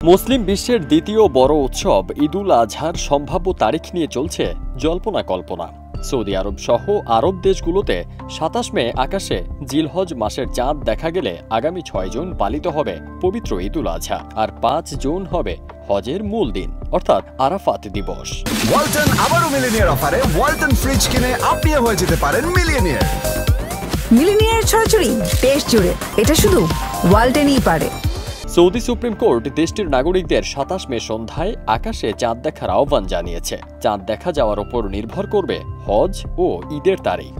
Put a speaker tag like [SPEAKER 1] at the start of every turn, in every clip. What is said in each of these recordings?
[SPEAKER 1] মুসলিম বিশ্বের দ্বিতীয় বড় উৎসব ঈদুল আজহার সম্ভাব্য তারিখ নিয়ে চলছে জল্পনা কল্পনা। সৌদি আরব সহ আরব দেশগুলোতে ২৭ মে আকাশে জিলহজ মাসের চাঁদ দেখা গেলে আগামী ৬ জুন পালিত হবে পবিত্র ঈদুল আজহা, আর ৫ জুন হবে হজের মূল দিন অর্থাৎ আরাফাত দিবস।
[SPEAKER 2] ওয়ালটন আবারও মিলিনিয়ার অফারে ওয়ালটন ফ্রিজ কিনে আপনিও হয়ে যেতে পারেন মিলিয়নিয়ার।
[SPEAKER 3] মিলিনিয়ার ছড়াছড়ি দেশ জুড়ে, এটা শুধু ওয়ালটনই পারে।
[SPEAKER 1] সৌদি সুপ্রিম কোর্ট দেশটির নাগরিকদের ২৭ মে সন্ধ্যায় আকাশে চাঁদ দেখার আহ্বান জানিয়েছে। চাঁদ দেখা যাওয়ার ওপর নির্ভর করবে হজ ও ঈদের তারিখ।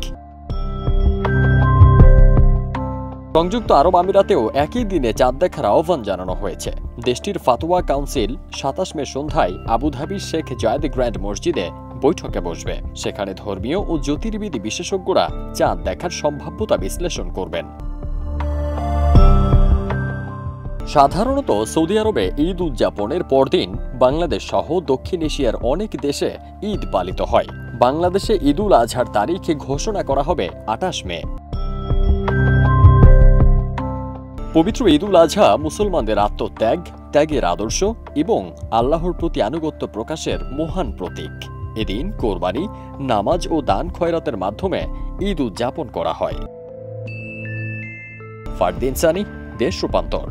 [SPEAKER 1] সংযুক্ত আরব আমিরাতেও একই দিনে চাঁদ দেখার আহ্বান জানানো হয়েছে। দেশটির ফাতোয়া কাউন্সিল ২৭ মে সন্ধ্যায় আবুধাবির শেখ জায়েদ গ্র্যান্ড মসজিদে বৈঠকে বসবে। সেখানে ধর্মীয় ও জ্যোতির্বিদ বিশেষজ্ঞরা চাঁদ দেখার সম্ভাব্যতা বিশ্লেষণ করবেন। সাধারণত সৌদি আরবে ঈদ উদযাপনের পরদিন বাংলাদেশ সহ দক্ষিণ এশিয়ার অনেক দেশে ঈদ পালিত হয়। বাংলাদেশে ঈদুল আজহার তারিখ ঘোষণা করা হবে ২৮ মে। পবিত্র ঈদুল আজহা মুসলমানদের আত্মত্যাগ, ত্যাগের আদর্শ এবং আল্লাহর প্রতি আনুগত্য প্রকাশের মহান প্রতীক। এদিন কোরবানি, নামাজ ও দান খয়রাতের মাধ্যমে ঈদ উদযাপন করা হয়। ফারদিন সানি, দেশ রূপান্তর।